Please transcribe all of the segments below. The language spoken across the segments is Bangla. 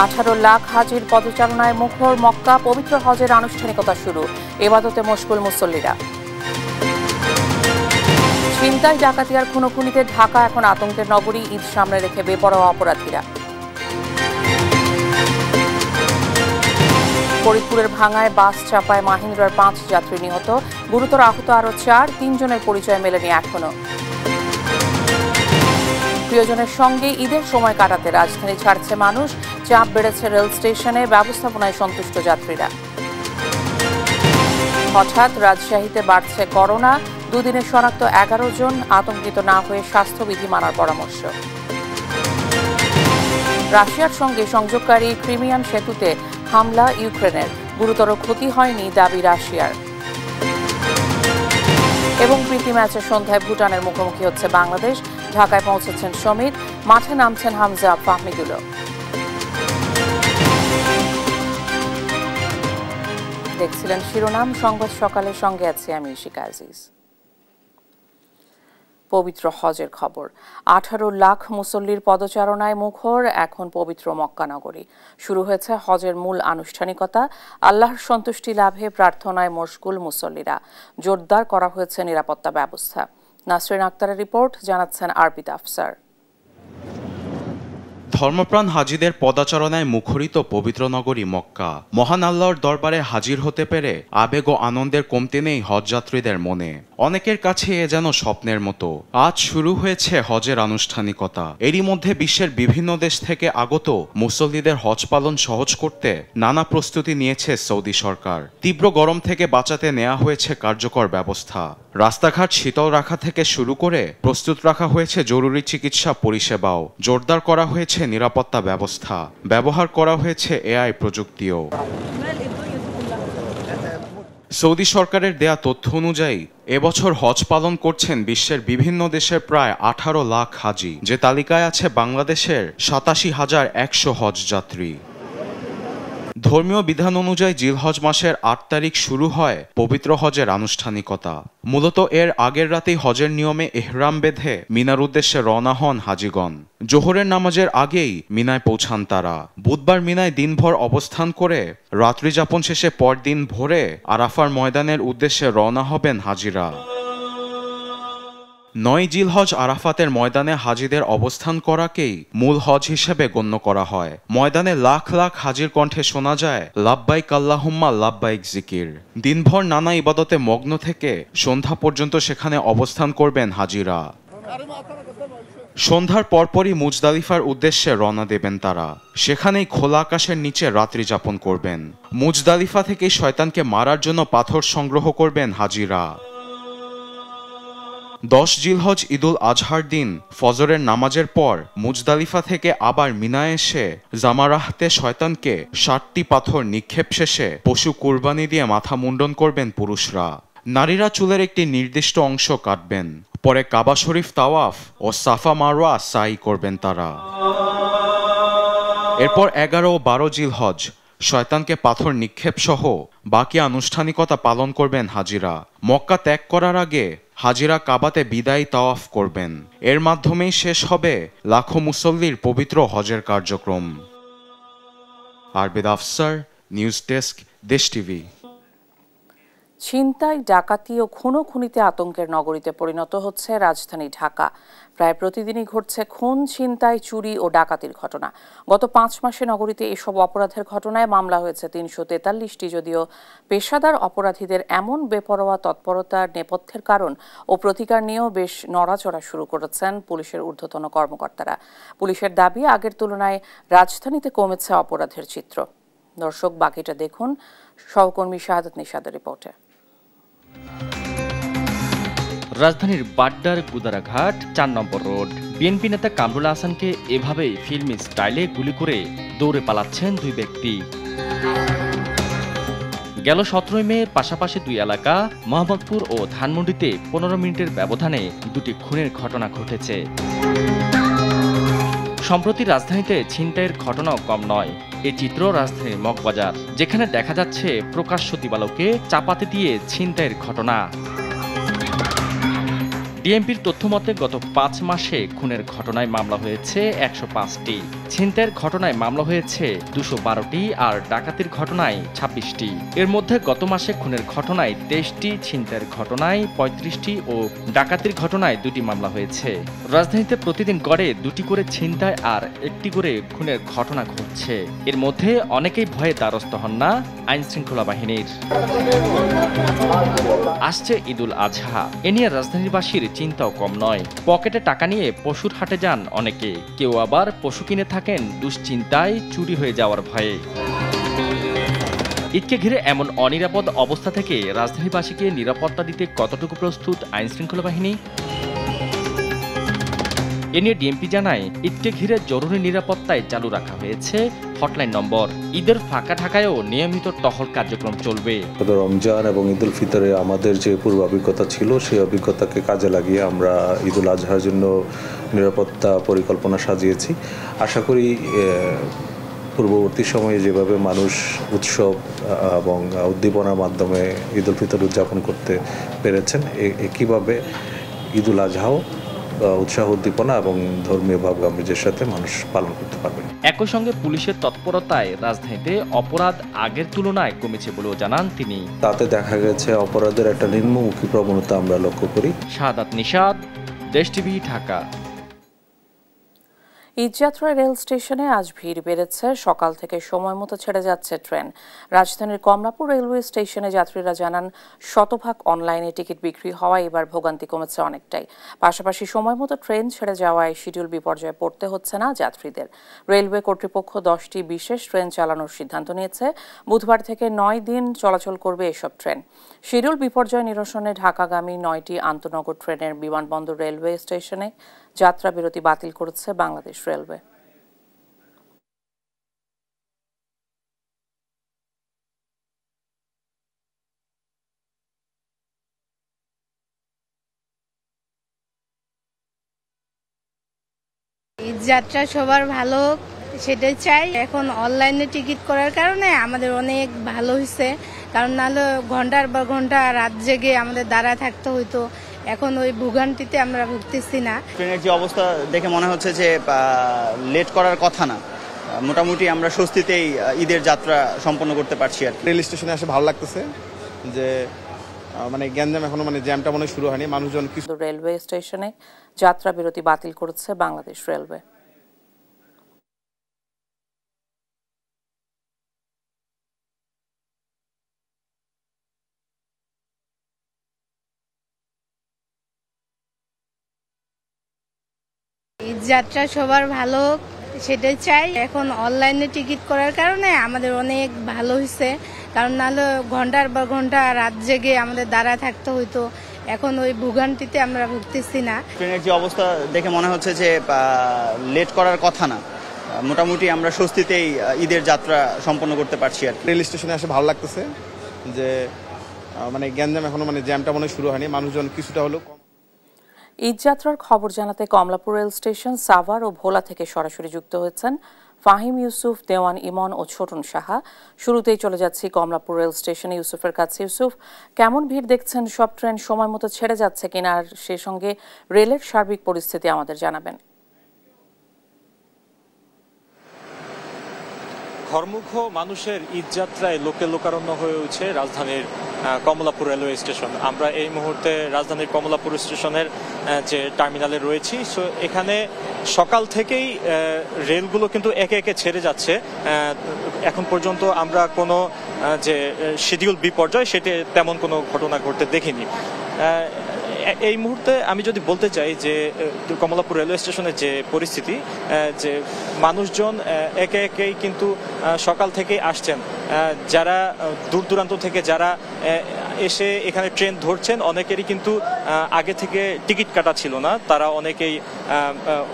18 লাখ হাজির পদচারণায় মুখর মক্কা, পবিত্র হজের আনুষ্ঠানিকতা শুরু, ইবাদতে মশগুল মুসল্লিরা। ছিনতাই, ডাকাতি আর খুনোখুনিতে ঢাকা এখন আতঙ্কের নগরী, ঈদ সামনে রেখে বেপরোয়া অপরাধীরা। ফরিদপুরের ভাঙায় বাস চাপায় মাহিন্দ্রার 5 যাত্রী নিহত, গুরুতর আহত আরও 4, 3 জনের পরিচয় মেলেনি এখনো। প্রিয়জনের সঙ্গে ঈদের সময় কাটাতে রাজধানী ছাড়ছে মানুষ, চাপ বেড়েছে রেল স্টেশনে, ব্যবস্থাপনায় সন্তুষ্ট যাত্রীরা। হঠাৎ রাজশাহীতে বাড়ছে করোনা, দুদিনে শনাক্ত 11 জন, আতঙ্কিত না হয়ে স্বাস্থ্যবিধি মানার পরামর্শ। রাশিয়ার সঙ্গে সংযোগকারী ক্রিমিয়ান সেতুতে হামলা ইউক্রেনের, গুরুতর ক্ষতি হয়নি দাবি রাশিয়ার। এবং প্রীতি ম্যাচের সন্ধ্যায় ভুটানের মুখোমুখি হচ্ছে বাংলাদেশ, ঢাকায় পৌঁছেছেন সমিত, মাঠে নামছেন হামজা, ফাহমিদুলও। দেখছিলেন শিরোনাম, সংবাদ সকালের সঙ্গে আছি আমি ইশিকা আজিজ। পবিত্র হজের খবর। 18 লাখ মুসল্লির পদচারণায় মুখর এখন পবিত্র মক্কা নগরী। শুরু হয়েছে হজের মূল আনুষ্ঠানিকতা, আল্লাহর সন্তুষ্টি লাভে প্রার্থনায় মশগুল মুসল্লিরা। জোরদার করা হয়েছে নিরাপত্তা ব্যবস্থা। নাসরিন আক্তারের রিপোর্ট, জানাচ্ছেন আরবিদ আফসার। ধর্মপ্রাণ হাজিদের পদাচারণায় মুখরিত পবিত্র নগরী মক্কা। মহান আল্লাহর দরবারে হাজির হতে পেরে আবেগ ও আনন্দের কমতি নেই হজযাত্রীদের মনে। অনেকের কাছে এ যেন স্বপ্নের মতো। আজ শুরু হয়েছে হজের আনুষ্ঠানিকতা। এরই মধ্যে বিশ্বের বিভিন্ন দেশ থেকে আগত মুসল্লিদের হজ পালন সহজ করতে নানা প্রস্তুতি নিয়েছে সৌদি সরকার। তীব্র গরম থেকে বাঁচাতে নেওয়া হয়েছে কার্যকর ব্যবস্থা। রাস্তাঘাট শীতল রাখা থেকে শুরু করে প্রস্তুত রাখা হয়েছে জরুরি চিকিৎসা পরিষেবাও। জোরদার করা হয়েছে নিরাপত্তা ব্যবস্থা, ব্যবহার করা হয়েছে এআই প্রযুক্তিও। সৌদি সরকারের দেয়া তথ্য অনুযায়ী এবছর হজ পালন করছেন বিশ্বের বিভিন্ন দেশের প্রায় 18 লাখ হাজি, যে তালিকায় আছে বাংলাদেশের 87,100 হজ যাত্রী। ধর্মীয় বিধান অনুযায়ী জিলহজ মাসের 8 তারিখ শুরু হয় পবিত্র হজের আনুষ্ঠানিকতা। মূলত এর আগের রাতেই হজের নিয়মে এহরাম বেঁধে মিনার উদ্দেশ্যে রওনা হন হাজিগণ। জোহরের নামাজের আগেই মিনায় পৌঁছান তারা। বুধবার মিনায় দিনভর অবস্থান করে রাত্রি যাপন শেষে পরদিন ভোরে আরাফার ময়দানের উদ্দেশ্যে রওনা হবেন হাজিরা। 9 জিলহজ আরাফাতের ময়দানে হাজিদের অবস্থান করাকেই মূল হজ হিসেবে গণ্য করা হয়। ময়দানে লাখ লাখ হাজির কণ্ঠে শোনা যায় লাব্বাইক আল্লাহুম্মা লাব্বাইক জিকির। দিনভর নানা ইবাদতে মগ্ন থেকে সন্ধ্যা পর্যন্ত সেখানে অবস্থান করবেন হাজিরা। সন্ধ্যার পরপরই মুজদালিফার উদ্দেশ্যে রওনা দেবেন তারা। সেখানেই খোলা আকাশের নিচে রাত্রি যাপন করবেন। মুজদালিফা থেকেই শয়তানকে মারার জন্য পাথর সংগ্রহ করবেন হাজিরা। 10 জিলহজ ঈদুল আজহার দিন ফজরের নামাজের পর মুজদালিফা থেকে আবার মিনায় এসে জামারাহতে শয়তানকে 60টি পাথর নিক্ষেপ শেষে পশু কুরবানি দিয়ে মাথা মুন্ডন করবেন পুরুষরা। নারীরা চুলের একটি নির্দিষ্ট অংশ কাটবেন। পরে কাবা শরীফ তাওয়াফ ও সাফা মারওয়া সাই করবেন তারা। এরপর 11 ও 12 জিলহজ শয়তানকে পাথর নিক্ষেপ সহ বাকি আনুষ্ঠানিকতা পালন করবেন হাজিরা। মক্কা ত্যাগ করার আগে হাজিরা কাবাতে বিদায়ী তাওয়াফ করবেন। এর মাধ্যমেই শেষ হবে লাখো মুসল্লির পবিত্র হজের কার্যক্রম। আরবিদ আফসার, নিউজ ডেস্ক, দেশ টিভি। ছিনতাই, ডাকাতি ও খুনোখুনিতে আতঙ্কের নগরীতে পরিণত হচ্ছে রাজধানী ঢাকা। প্রায় প্রতিদিনই ঘটছে খুন, ছিনতাই, চুরি ও ডাকাতির ঘটনা। গত 5 মাসে নগরীতে এসব অপরাধের ঘটনায় মামলা হয়েছে 343টি। যদিও পেশাদার অপরাধীদের এমন বেপরোয়া তৎপরতার নেপথ্যের কারণ ও প্রতিকার নিয়েও বেশ নড়াচড়া শুরু করেছেন পুলিশের ঊর্ধ্বতন কর্মকর্তারা। পুলিশের দাবি, আগের তুলনায় রাজধানীতে কমেছে অপরাধের চিত্র। দর্শক, বাকিটা দেখুন সহকর্মী শাহাদাত নিশাদের রিপোর্টে। রাজধানীর বাড্ডার গুদারাঘাট 4 নম্বর রোড। বিএনপি নেতা কামরুল হাসানকে এভাবেই ফিল্মি স্টাইলে গুলি করে দৌড়ে পালাচ্ছেন 2 ব্যক্তি। গেল 17 মে পাশাপাশি 2 এলাকা মোহাম্মদপুর ও ধানমন্ডিতে 15 মিনিটের ব্যবধানে 2টি খুনের ঘটনা ঘটেছে। সম্প্রতি রাজধানীতে ছিনতাইয়ের ঘটনাও কম নয়। এ চিত্র রাজধানীর মগবাজার, যেখানে দেখা যাচ্ছে প্রকাশ্য দিবালোকে চাপাতি দিয়ে ছিনতাইয়ের ঘটনা। ডিএমপির তথ্য মতে গত 5 মাসে খুনের ঘটনায় মামলা হয়েছে 105টি। ছিনতাইয়ের ঘটনায় মামলা হয়েছে 212টি আর ডাকাতির ঘটনায় 26টি। এর মধ্যে গত মাসে খুনের ঘটনায় 23টি, ছিনতাইয়ের ঘটনায় 35টি ও ডাকাতির ঘটনায় 2টি মামলা হয়েছে। রাজধানীতে প্রতিদিন গড়ে 2টি করে ছিনতাই আর 1টি করে খুনের ঘটনা ঘটছে। এর মধ্যে অনেকেই ভয়ে দ্বারস্থ হন না আইন শৃঙ্খলা বাহিনীর। আসছে ঈদুল আজহা, এ নিয়ে রাজধানীবাসীর চিন্তাও কম নয়। পকেটে টাকা নিয়ে পশুর হাটে যান অনেকে, কেউ আবার পশু কিনে থাকেন দুশ্চিন্তায় চুরি হয়ে যাওয়ার ভয়ে। ঈদকে ঘিরে এমন অনিরাপদ অবস্থা থেকে রাজধানীবাসীকে নিরাপত্তা দিতে কতটুকু প্রস্তুত আইন শৃঙ্খলা বাহিনী? এ নিয়ে ডিএমপি জানায়, ঈদকে ঘিরে জরুরি নিরাপত্তায় চালু রাখা হয়েছে হটলাইন নম্বর। ঈদের ফাঁকা ঢাকায়ও নিয়মিত টহল কার্যক্রম চলবে। রমজান এবং ঈদুল ফিতরে আমাদের যে পূর্ব অভিজ্ঞতা ছিল, সেই অভিজ্ঞতাকে কাজে লাগিয়ে আমরা ঈদুল আজহার জন্য নিরাপত্তা পরিকল্পনা সাজিয়েছি। আশা করি পূর্ববর্তী সময়ে যেভাবে মানুষ উৎসব এবং উদ্দীপনার মাধ্যমে ঈদুল ফিতর উদযাপন করতে পেরেছেন, একইভাবে ঈদুল আজহাও উৎসাহ উদ্দীপনা এবং ধর্মীয় ভাব গাম্ভীর্যের সাথে মানুষ পালন করতে পারবে। একই সঙ্গে পুলিশের তৎপরতায় রাজধানীতে অপরাধ আগের তুলনায় কমেছে বলেও জানান তিনি। তাতে দেখা গেছে অপরাধের একটা নিম্নমুখী প্রবণতা আমরা লক্ষ্য করি। শাহাদাত নিশাদ, দেশ টিভি, ঢাকা। ঈদযাত্রায় রেল স্টেশনে আজ ভিড় বেড়েছে। সকাল থেকে সময় মতো ছেড়ে যাচ্ছে ট্রেন। রাজধানীর কমলাপুর রেলওয়ে স্টেশনে যাত্রীরা জানান, শতভাগ অনলাইনে টিকিট বিক্রি হওয়ায় এবার ভোগান্তি কমেছে অনেকটাই। পাশাপাশি সময় মতো ট্রেন ছেড়ে যাওয়ায় শিডিউল বিপর্যয়ে পড়তে হচ্ছে না যাত্রীদের। রেলওয়ে কর্তৃপক্ষ 10টি বিশেষ ট্রেন চালানোর সিদ্ধান্ত নিয়েছে। বুধবার থেকে 9 দিন চলাচল করবে এসব ট্রেন। শিডিউল বিপর্যয় নিরসনে ঢাকাগামী 9টি আন্তনগর ট্রেনের বিমানবন্দর রেলওয়ে স্টেশনে যাত্রা বিরতি বাতিল করেছে বাংলাদেশ রেলওয়ে। যাত্রা সবার ভালো হোক সেটাই চাই। এখন অনলাইনে টিকিট করার কারণে আমাদের অনেক ভালো হয়েছে, কারণ নাহলে ঘন্টার পর ঘন্টা রাত জেগে আমাদের দাঁড়ায় থাকতে হইতো। এখন ওই ভোগান্তিতে আমরা ভুগতেছি না। ট্রেনের যে অবস্থা দেখে মনে হচ্ছে যে লেট করার কথা না, মোটামুটি আমরা স্বস্তিতেই ঈদের যাত্রা সম্পন্ন করতে পারছি। আর রেল স্টেশনে এসে ভালো লাগতেছে যে মানে গ্যাঞ্জাম এখনো জ্যামটা মনে শুরু হয়নি, মানুষজন কিছু। রেলওয়ে স্টেশনে যাত্রা বিরতি বাতিল করেছে বাংলাদেশ রেলওয়ে। যাত্রা সবার ভালো হোক সেটাই চাই। এখন অনলাইনে টিকিট করার কারণে আমাদের অনেক ভালো হয়েছে, কারণ নাহলে ঘন্টার পর ঘন্টা রাত জেগে আমাদের দাঁড়ায় থাকতে হইতো। এখন ওই ভোগান্তিতে আমরা ভুগতেছি না। ট্রেনের যে অবস্থা দেখে মনে হচ্ছে যে লেট করার কথা না, মোটামুটি আমরা স্বস্তিতেই ঈদের যাত্রা সম্পন্ন করতে পারছি। আর রেল স্টেশনে এসে ভালো লাগতেছে যে মানে গ্যাঞ্জাম এখনো জ্যামটা মনে শুরু হয়নি, মানুষজন কিছুটা হলেও কম। ঈদযাত্রার খবর জানাতে কমলাপুর রেল স্টেশন, সাভার ও ভোলা থেকে সরাসরি যুক্ত হয়েছেন ফাহিম ইউসুফ, দেওয়ান ইমন ও ছোটন সাহা। শুরুতেই চলে যাচ্ছি কমলাপুর রেল স্টেশনে ইউসুফের কাছে। ইউসুফ, কেমন ভিড় দেখছেন? সব ট্রেন সময় মতো ছেড়ে যাচ্ছে কিনা, আর সেই সঙ্গে রেলের সার্বিক পরিস্থিতি আমাদের জানাবেন। ঘরমুখ মানুষের ঈদযাত্রায় লোকে লোকারণ্য হয়ে উঠছে রাজধানীর কমলাপুর রেলওয়ে স্টেশন। আমরা এই মুহূর্তে রাজধানীর কমলাপুর স্টেশনের যে টার্মিনালে রয়েছি। সো এখানে সকাল থেকেই রেলগুলো কিন্তু একে একে ছেড়ে যাচ্ছে। এখন পর্যন্ত আমরা কোনো যে শিডিউল বিপর্যয় সেটি তেমন কোনো ঘটনা ঘটতে দেখিনি। এই মুহূর্তে আমি যদি বলতে চাই যে কমলাপুর রেলওয়ে স্টেশনের যে পরিস্থিতি, যে মানুষজন একে একেই কিন্তু সকাল থেকেই আসছেন। যারা দূর দূরান্ত থেকে যারা এসে এখানে ট্রেন ধরছেন, অনেকেরই কিন্তু আগে থেকে টিকিট কাটা ছিল না। তারা অনেকেই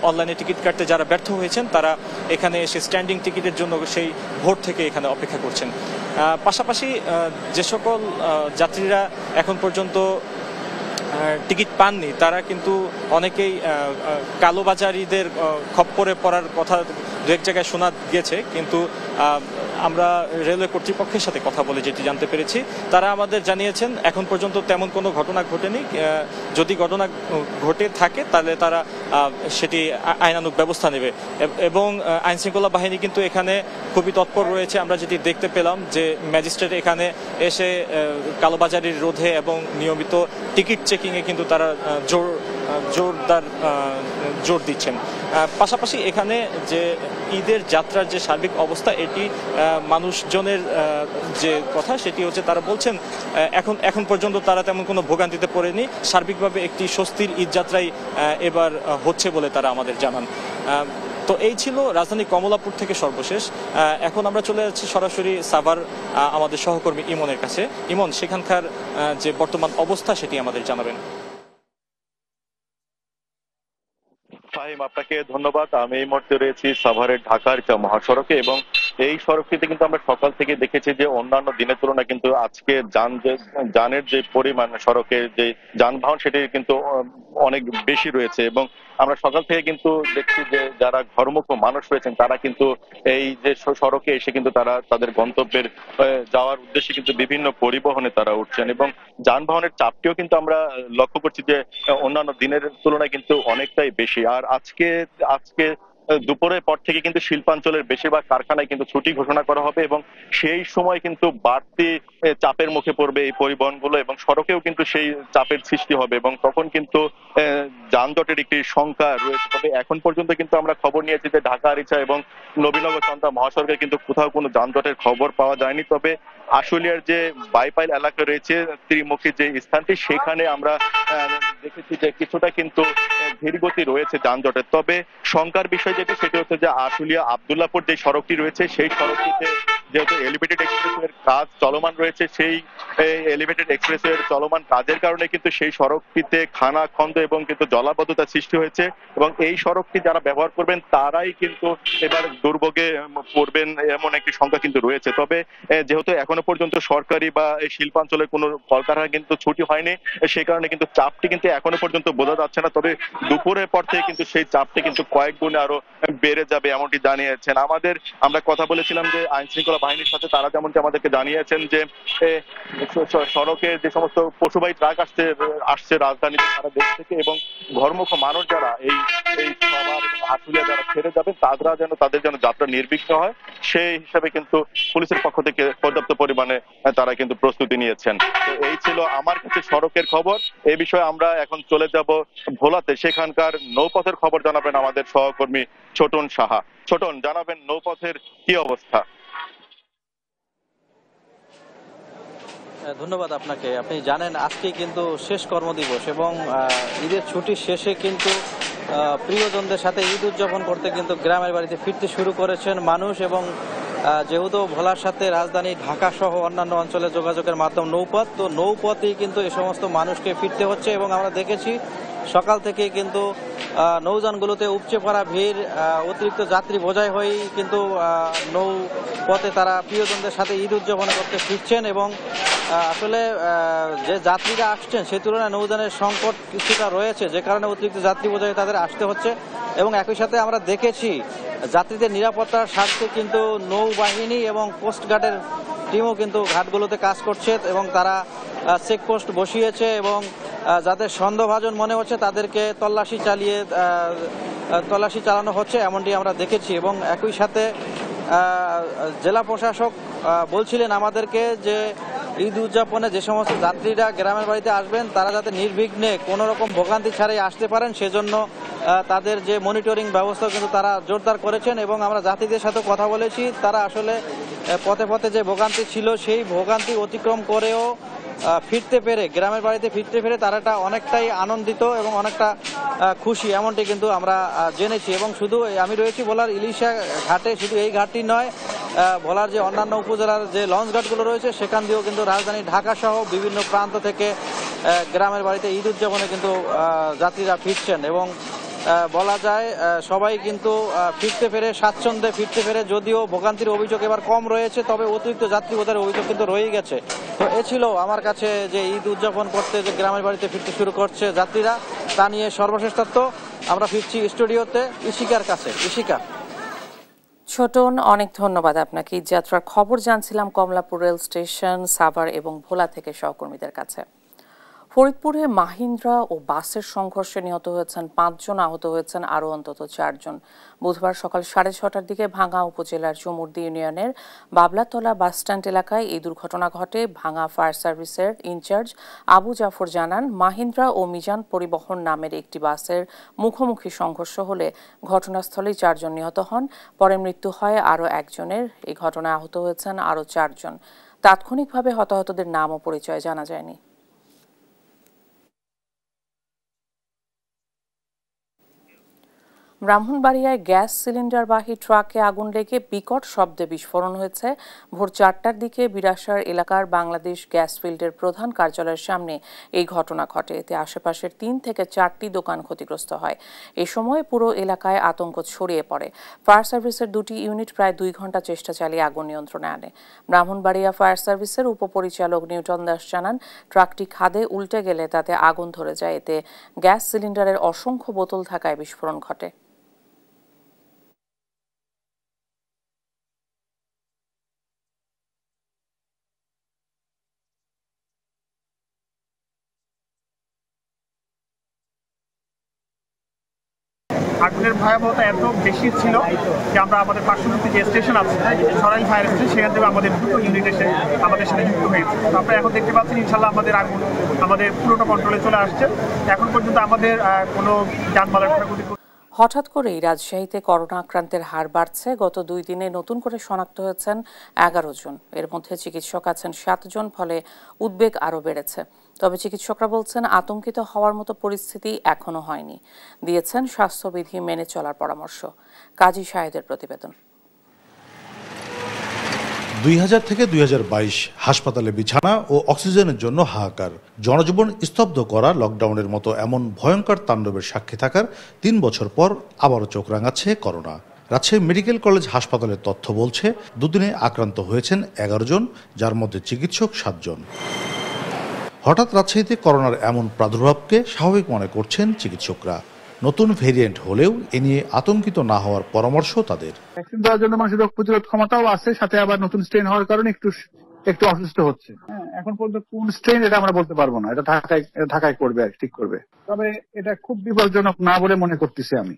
অনলাইনে টিকিট কাটতে যারা ব্যর্থ হয়েছেন, তারা এখানে এসে স্ট্যান্ডিং টিকিটের জন্য সেই ভোর থেকে এখানে অপেক্ষা করছেন। পাশাপাশি যে সকল যাত্রীরা এখন পর্যন্ত টিকিট পাননি, তারা কিন্তু অনেকেই কালোবাজারিদের খপ্পরে পড়ার কথা দু এক জায়গায় শোনা গেছে। কিন্তু আমরা রেলওয়ে কর্তৃপক্ষের সাথে কথা বলে যেটি জানতে পেরেছি, তারা আমাদের জানিয়েছেন এখন পর্যন্ত তেমন কোনো ঘটনা ঘটেনি। যদি ঘটনা ঘটে থাকে তাহলে তারা সেটি আইনানুগ ব্যবস্থা নেবে এবং আইনশৃঙ্খলা বাহিনী কিন্তু এখানে খুবই তৎপর রয়েছে। আমরা যেটি দেখতে পেলাম যে ম্যাজিস্ট্রেট এখানে এসে কালোবাজারির রোধে এবং নিয়মিত টিকিট চেকিংয়ে কিন্তু তারা জোর দিচ্ছেন। পাশাপাশি এখানে যে ঈদের যাত্রার যে সার্বিক অবস্থা, এটি মানুষজনের যে কথা সেটি হচ্ছে তারা বলছেন এখন পর্যন্ত তারা তেমন কোনো ভোগান্তিতে পড়েনি। সার্বিকভাবে একটি স্বস্তির ঈদ যাত্রাই এবার হচ্ছে বলে তারা আমাদের জানান। তো এই ছিল রাজধানী কমলাপুর থেকে সর্বশেষ। এখন আমরা চলে যাচ্ছি সরাসরি সাভার আমাদের সহকর্মী ইমনের কাছে। ইমন, সেখানকার যে বর্তমান অবস্থা সেটি আমাদের জানাবেন। ফাহিম, আপনাকে ধন্যবাদ। আমি এই মুহূর্তে রয়েছি সাভারের ঢাকার মহাসড়কে এবং এই সড়কটিতে কিন্তু আমরা সকাল থেকে দেখেছি যে অন্যান্য দিনের তুলনায় কিন্তু আজকে যানের যে পরিমাণ সড়কের যে যানবাহন সেটি কিন্তু অনেক বেশি রয়েছে এবং আমরা সকাল থেকে কিন্তু দেখছি যে যারা ঘরমুখ মানুষ রয়েছেন তারা কিন্তু এই যে সড়কে এসে কিন্তু তারা তাদের গন্তব্যের যাওয়ার উদ্দেশ্যে কিন্তু বিভিন্ন পরিবহনে তারা উঠছেন এবং যানবাহনের চাপটিও কিন্তু আমরা লক্ষ্য করছি যে অন্যান্য দিনের তুলনায় কিন্তু অনেকটাই বেশি। আর আজকে দুপুরের পর থেকে কিন্তু শিল্পাঞ্চলের বেশিরভাগ কারখানায় কিন্তু ছুটি ঘোষণা করা হবে এবং সেই সময় কিন্তু বাড়তি চাপের মুখে পড়বে এই পরিবহনগুলো এবং সড়কেও কিন্তু সেই চাপের সৃষ্টি হবে এবং তখন কিন্তু যানজটের একটি সংখ্যা রয়েছে। তবে এখন পর্যন্ত কিন্তু আমরা খবর নিয়েছি যে ঢাকা আরিচা এবং নবীনগর চন্দ্রা মহাসড়কে কিন্তু কোথাও কোনো যানজটের খবর পাওয়া যায়নি। তবে আশুলিয়ার যে বাইপাইল এলাকা রয়েছে ত্রিমুখী যে স্থানটি, সেখানে আমরা দেখেছি যে কিছুটা কিন্তু ধীরগতি রয়েছে যানজটের। তবে শঙ্কার বিষয় যেটি সেটি হচ্ছে যে আশুলিয়া আব্দুল্লাহপুর যে সড়কটি রয়েছে সেই সড়কটিতে যেহেতু এলিভেটেড এক্সপ্রেসওয়ের কাজ চলমান রয়েছে, সেই এলিভেটেড এক্সপ্রেসওয়ের চলমান কাজের কারণে কিন্তু সেই সড়কটিতে খানাখন্দ এবং কিন্তু জলাবদ্ধতা সৃষ্টি হয়েছে এবং এই সড়কটি যারা ব্যবহার করবেন তারাই কিন্তু এবার দুর্ভোগে পড়বেন এমন একটি সংখ্যা কিন্তু রয়েছে। তবে যেহেতু এখনো পর্যন্ত সরকারি বা শিল্পাঞ্চলের কোনো কলকারখানা কিন্তু ছুটি হয়নি, সেই কারণে কিন্তু চাপটি কিন্তু এখনো পর্যন্ত বোঝা যাচ্ছে না। তবে দুপুরের পর থেকে কিন্তু সেই চাপটি কিন্তু কয়েক গুণে আরো বেড়ে যাবে এমনটি জানিয়েছেন। আমরা কথা বলেছিলাম যে আইন শৃঙ্খলা বাহিনীর সাথে, তারা যেমনটি আমাদেরকে জানিয়েছেন যে সড়কে যে সমস্ত পশুবাহী ট্রাক আসছে রাজধানীতে সারা দেশ থেকে এবং ঘরমুখ মানুষ যারা এই সাভার এবং আশুলিয়া যারা ছেড়ে যাবেন তাদের যেন যাত্রা নির্বিঘ্ন হয়, সেই হিসাবে কিন্তু পুলিশের পক্ষ থেকে পর্যাপ্ত পরিমাণে তারা কিন্তু প্রস্তুতি নিয়েছেন। তো এই ছিল আমার কাছে সড়কের খবর। এই বিষয়ে আমরা এখন চলে যাব ভোলাতে, সেখানকার নৌপথের খবর জানাবেন আমাদের সহকর্মী ছোটন সাহা। ছোটন, জানাবেন নৌপথের কি অবস্থা? ধন্যবাদ আপনাকে। আপনি জানেন আজকে কিন্তু শেষ কর্মদিবস এবং ঈদের ছুটির শেষে কিন্তু প্রিয়জনদের সাথে ঈদ উদযাপন করতে কিন্তু গ্রামের বাড়িতে ফিরতে শুরু করেছেন মানুষ এবং যেহেতু ভোলার সাথে রাজধানী ঢাকা সহ অন্যান্য অঞ্চলে যোগাযোগের মাধ্যম নৌপথ, তো নৌপথেই কিন্তু এ সমস্ত মানুষকে ফিরতে হচ্ছে এবং আমরা দেখেছি সকাল থেকে কিন্তু নৌযানগুলোতে উপচে পড়া ভিড়, অতিরিক্ত যাত্রী বোঝাই হয়েই কিন্তু নৌপথে তারা প্রিয়জনদের সাথে ঈদ উদযাপন করতে ফিরছেন এবং আসলে যে যাত্রীরা আসছেন সেই তুলনায় নৌযানের সংকট কিছুটা রয়েছে, যে কারণে অতিরিক্ত যাত্রী বোঝাই তাদের আসতে হচ্ছে এবং একই সাথে আমরা দেখেছি যাত্রীদের নিরাপত্তার স্বার্থে কিন্তু নৌবাহিনী এবং কোস্টগার্ডের টিমও কিন্তু ঘাটগুলোতে কাজ করছে এবং তারা চেকপোস্ট বসিয়েছে এবং যাদের সন্দেহভাজন মনে হচ্ছে তাদেরকে তল্লাশি চালানো হচ্ছে এমনটি আমরা দেখেছি এবং একই সাথে জেলা প্রশাসক বলছিলেন আমাদেরকে যে ঈদ উদযাপনে যে সমস্ত যাত্রীরা গ্রামের বাড়িতে আসবেন তারা যাতে নির্বিঘ্নে কোনো রকম ভোগান্তি ছাড়াই আসতে পারেন সেজন্য তাদের যে মনিটরিং ব্যবস্থা কিন্তু তারা জোরদার করেছেন এবং আমরা যাত্রীদের সাথে কথা বলেছি, তারা আসলে পথে পথে যে ভোগান্তি ছিল সেই ভোগান্তি অতিক্রম করেও ফিরতে পেরে, গ্রামের বাড়িতে ফিরতে পেরে তারা অনেকটাই আনন্দিত এবং অনেকটা খুশি এমনটি কিন্তু আমরা জেনেছি। এবং শুধু আমি রয়েছি ভোলার ইলিশা ঘাটে, শুধু এই ঘাটটি নয়, ভোলার যে অন্যান্য উপজেলার যে লঞ্চ ঘাটগুলো রয়েছে সেখান দিয়েও কিন্তু রাজধানী ঢাকা সহ বিভিন্ন প্রান্ত থেকে গ্রামের বাড়িতে ঈদ উদযাপনে কিন্তু যাত্রীরা ফিরছেন এবং বলা যায় সবাই কিন্তু ফিরতে পেরে স্বাচ্ছন্দ্যে ফিরতে পেরে, যদিও ভোগান্তির অভিযোগ এবার কম রয়েছে তবে অতিরিক্ত যাত্রী বোঝার অভিযোগ কিন্তু রয়েই গেছে। তো এ ছিল আমার কাছে যে ঈদ উদযাপন করতে যে গ্রামের বাড়িতে ফিরতে শুরু করছে যাত্রীরা, তা নিয়ে সর্বশেষ তথ্য। আমরা ফিরছি স্টুডিওতে ইশিকার কাছে। ইশিকা। ছোটন, অনেক ধন্যবাদ আপনাকে। যাত্রার খবর জানছিলাম কমলাপুর রেল স্টেশন, সাভার এবং ভোলা থেকে সহকর্মীদের কাছে। ফরিদপুরে মাহিন্দ্রা ও বাসের সংঘর্ষে নিহত হয়েছেন 5 জন, আহত হয়েছেন আরও অন্তত 4 জন। বুধবার সকাল 6:30টার দিকে ভাঙ্গা উপজেলার চুমুরদি ইউনিয়নের বাবলাতলা বাসস্ট্যান্ড এলাকায় এই দুর্ঘটনা ঘটে। ভাঙ্গা ফায়ার সার্ভিসের ইনচার্জ আবু জাফর জানান, মাহিন্দ্রা ও মিজান পরিবহন নামের একটি বাসের মুখোমুখি সংঘর্ষ হলে ঘটনাস্থলেই 4 জন নিহত হন। পরে মৃত্যু হয় আরও একজনের। এই ঘটনায় আহত হয়েছেন আরও 4 জন। তাৎক্ষণিকভাবে হতাহতদের নাম ও পরিচয় জানা যায়নি। ব্রাহ্মণবাড়িয়ায় গ্যাস সিলিন্ডারবাহী ট্রাকে আগুন লেগে বিকট শব্দে বিস্ফোরণ হয়েছে। ভোর 4টার দিকে বিরাসার এলাকার বাংলাদেশ গ্যাস ফিল্ডের প্রধান কার্যালয়ের সামনে এই ঘটনা ঘটে। এতে আশেপাশের 3 থেকে 4টি দোকান ক্ষতিগ্রস্ত হয়। এ সময় পুরো এলাকায় আতঙ্ক ছড়িয়ে পড়ে। ফায়ার সার্ভিসের 2টি ইউনিট প্রায় 2 ঘন্টা চেষ্টা চালিয়ে আগুন নিয়ন্ত্রণে আনে। ব্রাহ্মণবাড়িয়া ফায়ার সার্ভিসের উপপরিচালক নিউটন দাস জানান, ট্রাকটি খাদে উল্টে গেলে তাতে আগুন ধরে যায়। এতে গ্যাস সিলিন্ডারের অসংখ্য বোতল থাকায় বিস্ফোরণ ঘটে। আগুনের ভয়াবহতা এত বেশি ছিল যে আমরা আমাদের পার্শ্ববর্তী যে স্টেশন আছে, সরাইল ফায়ার স্টেশন, সেখান থেকে আমাদের 2টো ইউনিট এসে আমাদের সাথে যুক্ত হয়েছে। আমরা এখন দেখতে পাচ্ছি ইনশাল্লাহ আমাদের আগুন আমাদের পুরোটা কন্ট্রোলে চলে আসছে। এখন পর্যন্ত আমাদের কোনো যানবাহনের ক্ষয়ক্ষতি। হঠাৎ করেই রাজশাহীতে করোনা আক্রান্তের হার বাড়ছে। গত 2 দিনে নতুন করে শনাক্ত হয়েছেন 11 জন। এর মধ্যে চিকিৎসক আছেন 7 জন, ফলে উদ্বেগ আরও বেড়েছে। তবে চিকিৎসকরা বলছেন, আতঙ্কিত হওয়ার মতো পরিস্থিতি এখনো হয়নি। দিয়েছেন স্বাস্থ্যবিধি মেনে চলার পরামর্শ। কাজী শাহেদের প্রতিবেদন। 2000 থেকে 2022 হাসপাতালে বিছানা ও অক্সিজেনের জন্য হাহাকার, জনজীবন স্তব্ধ করা লকডাউনের মতো এমন ভয়ঙ্কর তাণ্ডবের সাক্ষী থাকার 3 বছর পর আবারও চোখ রাঙাচ্ছে করোনা। রাজশাহী মেডিকেল কলেজ হাসপাতালের তথ্য বলছে, 2 দিনে আক্রান্ত হয়েছেন 11 জন, যার মধ্যে চিকিৎসক 7 জন। হঠাৎ রাজশাহীতে করোনার এমন প্রাদুর্ভাবকে স্বাভাবিক মনে করছেন চিকিৎসকরা। নতুন ভেরিয়েন্ট হলেও এ নিয়ে আতঙ্কিত না হওয়ার পরামর্শ তাদের। ভ্যাকসিন দেওয়ার জন্য মানুষের রোগ প্রতিরোধ ক্ষমতাও আছে, সাথে আবার নতুন স্ট্রেন হওয়ার কারণে একটু অসুস্থ হচ্ছে। এখন পর্যন্ত কোন স্ট্রেন এটা আমরা বলতে পারবো না। এটা ঢাকায় করবে আর ঠিক করবে, তবে এটা খুব বিপজ্জনক না বলে মনে করতেছি আমি।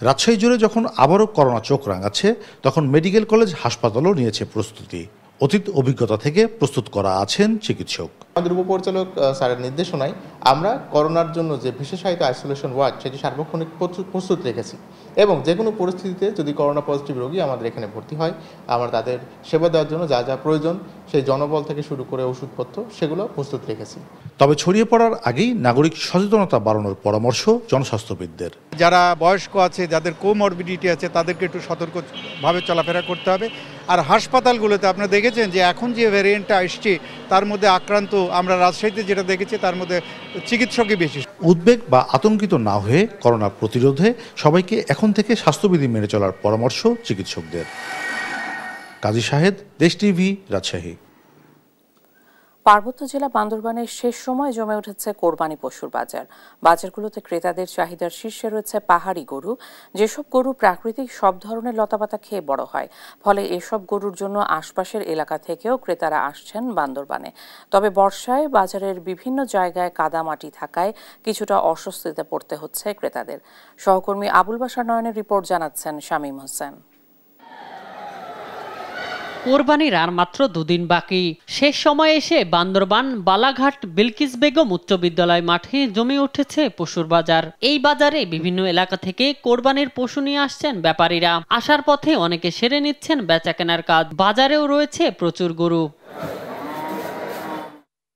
রাজশাহী জুড়ে যখন আবারও করোনা চোখ রাঙাচ্ছে, তখন মেডিকেল কলেজ হাসপাতালও নিয়েছে প্রস্তুতি। অতীত অভিজ্ঞতা থেকে প্রস্তুত করা আছেন চিকিৎসক। আমাদের উপপরিচালক স্যারের নির্দেশনায় আমরা করোনার জন্য যে বিশেষায়িত আইসোলেশন ওয়ার্ড, সেটি সার্বক্ষণিক প্রস্তুত রেখেছি এবং যে কোনো পরিস্থিতিতে যদি করোনা পজিটিভ রোগী আমাদের এখানে ভর্তি হয়, আমরা তাদের সেবা দেওয়ার জন্য যা যা প্রয়োজন, সেই জনবল থেকে শুরু করে ওষুধপত্র, সেগুলো প্রস্তুত রেখেছি। তবে ছড়িয়ে পড়ার আগেই নাগরিক সচেতনতা বাড়ানোর পরামর্শ জনস্বাস্থ্যবিদদের। যারা বয়স্ক আছে, যাদের কোমরবিডিটি আছে, তাদেরকে একটু সতর্কভাবে চলাফেরা করতে হবে। আর হাসপাতালগুলোতে আপনারা দেখেছেন যে এখন যে ভ্যারিয়েন্টটা আসছে, তার মধ্যে আক্রান্ত আমরা রাজশাহীতে যেটা দেখেছি, তার মধ্যে চিকিৎসকই বেশি। উদ্বেগ বা আতঙ্কিত না হয়ে করোনা প্রতিরোধে সবাইকে এখন থেকে স্বাস্থ্যবিধি মেনে চলার পরামর্শ চিকিৎসকদের। কাজী শাহেদ, দেশ টিভি, রাজশাহী। পার্বত্য জেলা বান্দরবানের শেষ সময় জমে উঠেছে কোরবানি পশুর বাজার। বাজারগুলোতে ক্রেতাদের চাহিদার শীর্ষে রয়েছে পাহাড়ি গরু। যেসব গরু প্রাকৃতিক সব ধরনের লতাপাতা খেয়ে বড় হয়, ফলে এসব গরুর জন্য আশপাশের এলাকা থেকেও ক্রেতারা আসছেন বান্দরবানে। তবে বর্ষায় বাজারের বিভিন্ন জায়গায় কাদামাটি থাকায় কিছুটা অস্বস্তিতে পড়তে হচ্ছে ক্রেতাদের। সহকর্মী আবুল বাশার নয়নের রিপোর্ট জানাচ্ছেন শামীম হোসেন। কোরবানির আর মাত্র 2 দিন বাকি। শেষ সময় এসে বান্দরবান বালাঘাট বিলকিস বেগম উচ্চ বিদ্যালয় মাঠে জমে উঠেছে পশুর বাজার। এই বাজারে বিভিন্ন এলাকা থেকে কোরবানির পশু নিয়ে আসছেন ব্যাপারীরা। আসার পথে অনেকে সেরে নিচ্ছেন বেচাকেনার কাজ। বাজারেও রয়েছে প্রচুর গরু।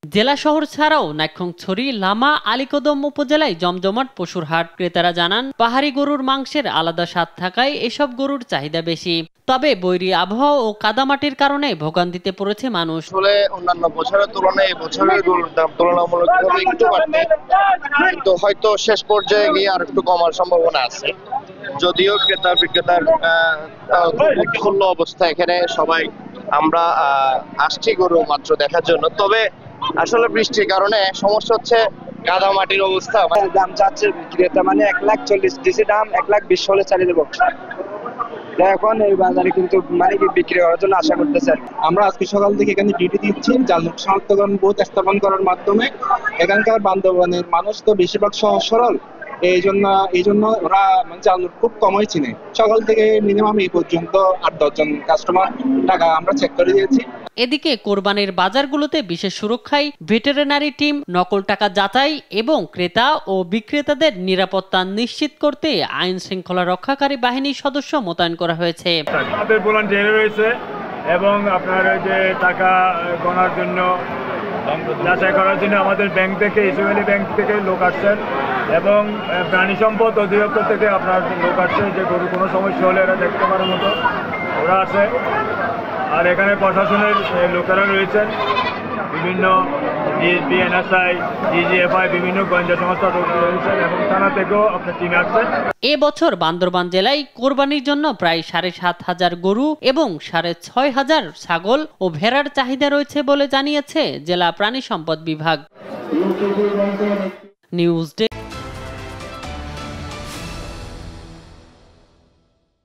জেলা শহর ছাড়াও নাইক্ষ্যংছড়ি, লামা, আলীকদম উপজেলায় জমজমাট পশুর হাট। ক্রেতারা জানান, পাহাড়ি গরুর মাংসের আলাদা স্বাদ থাকায় এসব গরুর চাহিদা বেশি। তবে বৈরী আবহাওয়া ও কাদামাটির কারণে ভোগান্তিতে পড়েছে মানুষ। আসলে অন্যান্য বছরের তুলনায় এবছরের গরুর দাম তুলনামূলকভাবে একটু বাড়বে, কিন্তু হয়তো শেষ পর্যায়ে গিয়ে আর একটু কমার সম্ভাবনা আছে। যদিও ক্রেতা বিক্রেতার উৎফুল্ল অবস্থা, এখানে সবাই আমরা আসছি গরু মাত্র দেখার জন্য। তবে আসলে বৃষ্টির কারণে সমস্যা হচ্ছে কাদা মাটির অবস্থা। দাম চাচ্ছে ক্রেতা 1,40,000 দিছি, দাম 1,20,000 হলে চালিয়ে দেবো। এখন এই বাজারে কিন্তু মানে কি বিক্রি করার জন্য আশা করতেছে। আমরা আজকে সকাল থেকে এখানে ডিউটি দিচ্ছি জাল নোট শনাক্তকরণ বুথ স্থাপন করার মাধ্যমে। এখানকার বান্দরবানের মানুষ তো বেশিরভাগ সহজ সরল, এই জন্য ওরা মানে জাল নোট খুব কমই চিনে। সকাল থেকে মিনিমাম এই পর্যন্ত 8-10 জন কাস্টমার টাকা আমরা চেক করে দিয়েছি। এদিকে কোরবানির বাজারগুলোতে বিশেষ সুরক্ষায় ভেটেরিনারি টিম, নকল টাকা যাচাই এবং ক্রেতা ও বিক্রেতাদের নিরাপত্তা নিশ্চিত করতে আইন শৃঙ্খলা রক্ষাকারী বাহিনীর সদস্য মোতায়েন করা হয়েছে। আমাদের ভলান্টিয়ার রয়েছে এবং আপনার যে টাকা গণার জন্য, যাচাই করার জন্য আমাদের ব্যাংক থেকে, ইসলামী ব্যাংক থেকে লোক আসছেন এবং প্রাণী সম্পদ অধিদপ্তর থেকে আপনার লোক আসছে যে গরু কোনো সমস্যা হলে এরা দেখতে পারার মতো ওরা আছে। আর এখানে প্রশাসনের লোকেরা রয়েছেন, বিভিন্ন ডিএসপি, এনএসআই, ডিজিএফআই, বিভিন্ন গোয়েন্দা সংস্থা রয়েছেন এবং থানা থেকেও আপনার টিম আসছেন। এবছর বান্দরবান জেলায় কোরবানির জন্য প্রায় 7,500 গরু এবং 6,500 ছাগল ও ভেড়ার চাহিদা রয়েছে বলে জানিয়েছে জেলা প্রাণী সম্পদ বিভাগ। News day.